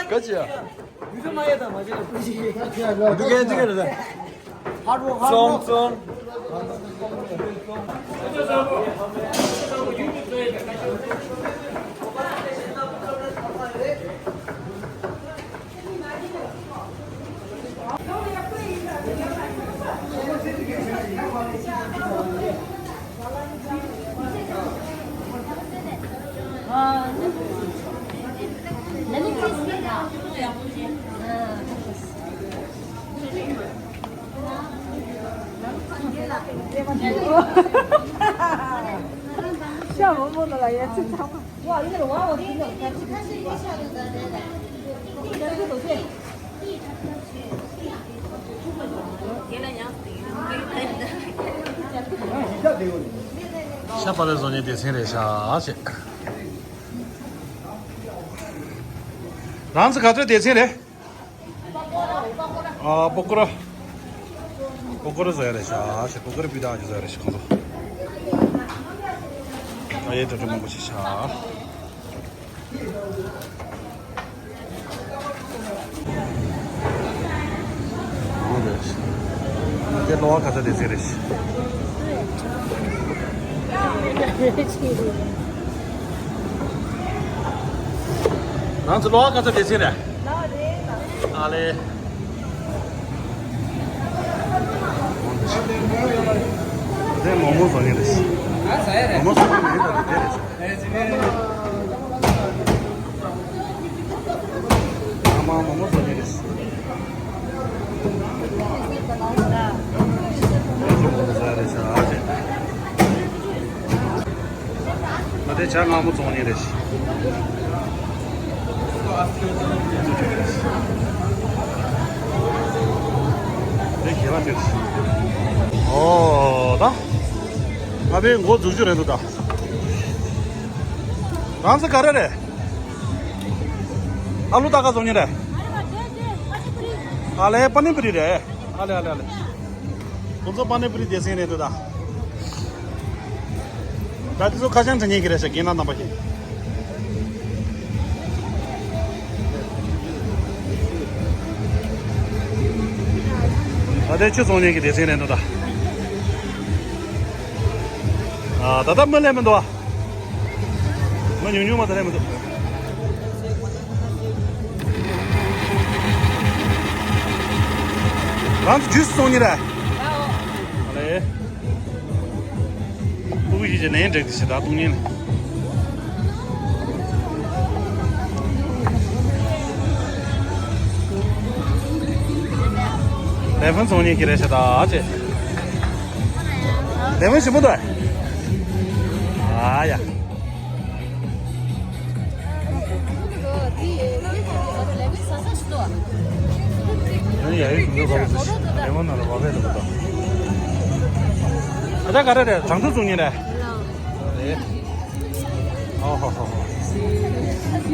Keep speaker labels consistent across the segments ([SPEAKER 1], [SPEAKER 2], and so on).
[SPEAKER 1] 그렇지.
[SPEAKER 2] 유명하다 맞아. 그지.
[SPEAKER 1] 어떻게 그래?
[SPEAKER 2] 하루
[SPEAKER 1] 쫑쫑.
[SPEAKER 3] 시험 못 보는 거 얘 진짜.
[SPEAKER 4] 哇，那个娃娃真的，它是一个下的，这个都对。
[SPEAKER 1] 샤파를 손에 대세를 샤지. 란스 가져 대세래. 아, 보거라. 보거라 줘야 돼. 샤지. 보거라 비다 줘야 돼. 시간도. 아, 얘도 좀 먹고 샤. 이제 로아 가져 대세래. 란스 로아 가져 대세래. 아래. 내 몸을 보내듯이. 몸을 보내듯이 되듯이. 아마 몸을 보내듯이. 어디 잘 아무 좋은 일이지. 내 개가 됐지. 다? 아베 뭐 주주래도다. 란스 가래래. 알루 다가 좋니래. 알레 파니푸리래. 알레. 먼저 파니푸리 대세네도다. 나도 가장 전에 그래서 기나나 봐지. 아들 추송이 게 대세네도다. 아, 다다 멀려면 도와. 뭐 뉴뉴마다 내면 돼. 란스 주스 송이래. 알레. 우리 이제 내일 되듯이 다 동네. 레몬 송이 기래서다 아직. 레몬 심어도. 아야. 여기 야외 중도 가고 있어. 레몬 나라 와야 되겠다. 아자 가래래. 장수 중이래. 네. 어허허.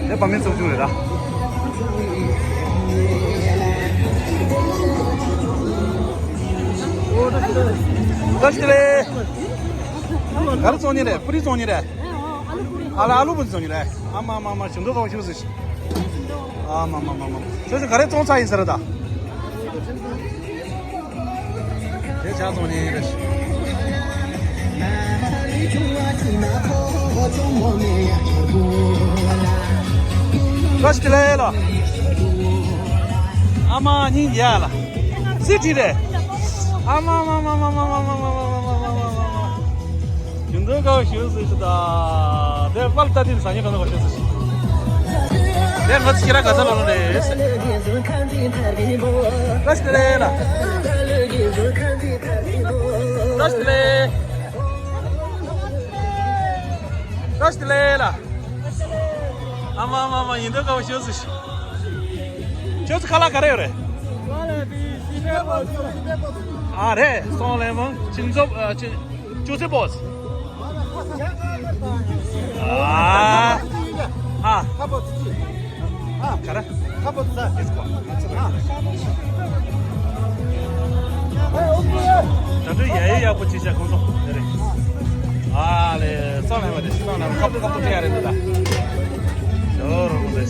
[SPEAKER 1] 내 밤에 좀 주래라. 다시래. 가르 존이래. 뿌리 존이래. 알루 뿌리 존이래. 아마 중도 가고 싶었어. 아마. 저서 가래 좀 차이 있어라다. 대차 존이래. Rastreira. Amani yala. Sitire. Ama. 윤도가 쉬었다. 내 발다딘 사니가 나고 쉬었어. 내 멋지게라 가자라네. Rastreira. Rastreira. 아마 윤도가 쉬었어. 저스 칼라 가래요래. 아래 손레몬 진접 조세 보스. 해야 됩니다. 여러분들.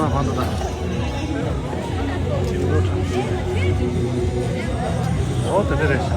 [SPEAKER 1] 반도다. 되레시.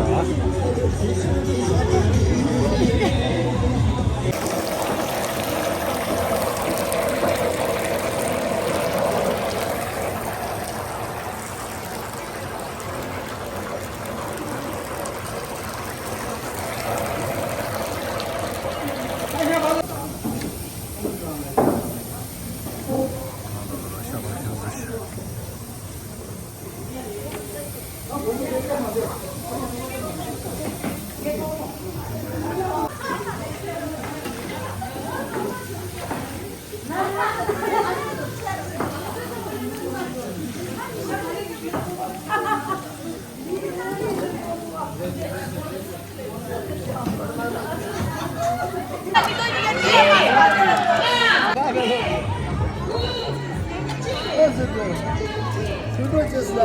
[SPEAKER 2] 두 번째 수다.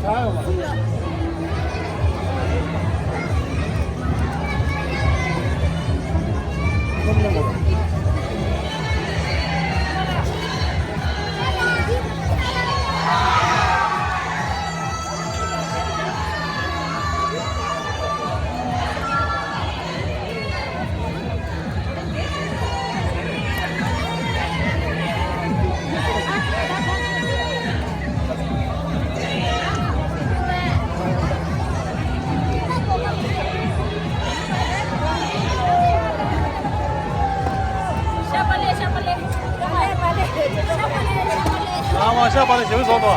[SPEAKER 2] 아, 下班了，谁会说多？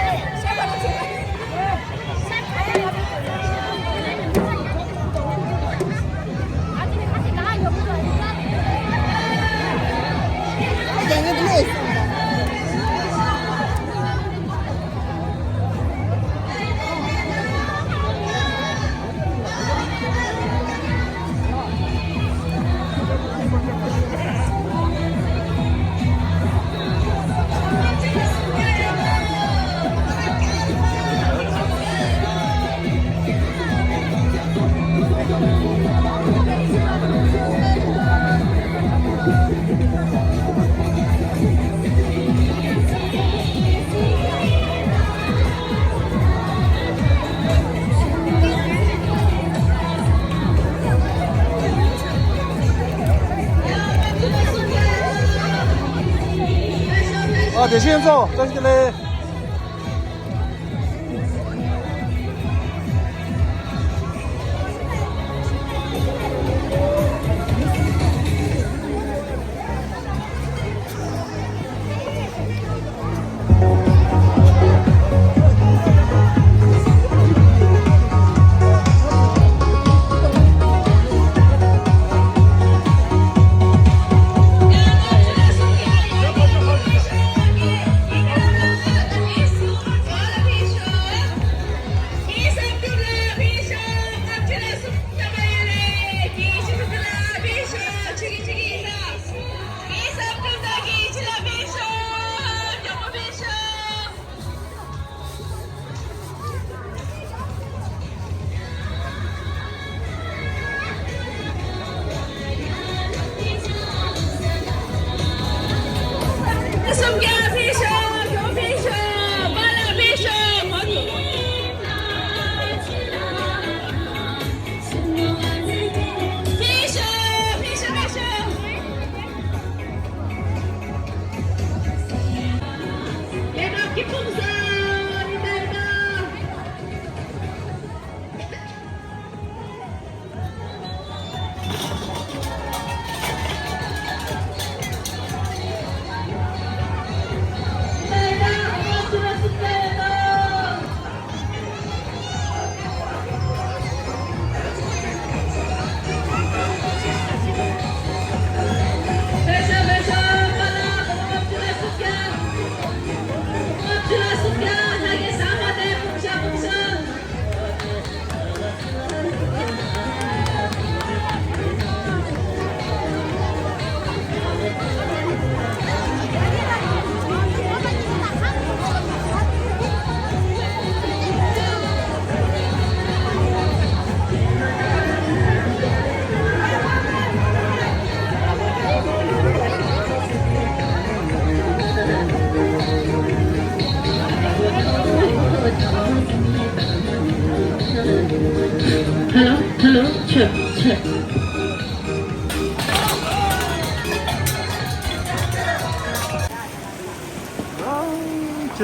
[SPEAKER 2] 啊，得先走，这是嘞。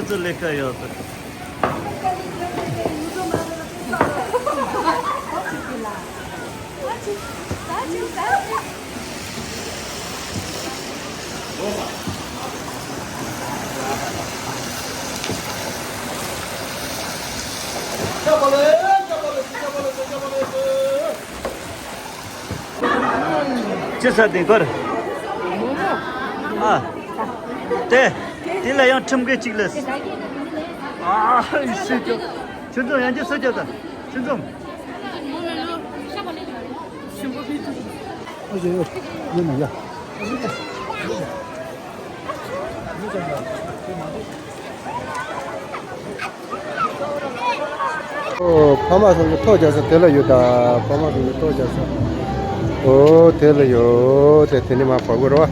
[SPEAKER 3] 저 레카요. Just a thing, good. Ah, there. Till I am tumble chickless. Ah, Chundong, and just such a Chundong.
[SPEAKER 5] 파마송이 터져서 들어요다. 파마송이 터져서. 오, 들어요. 대테니마 보고로 와.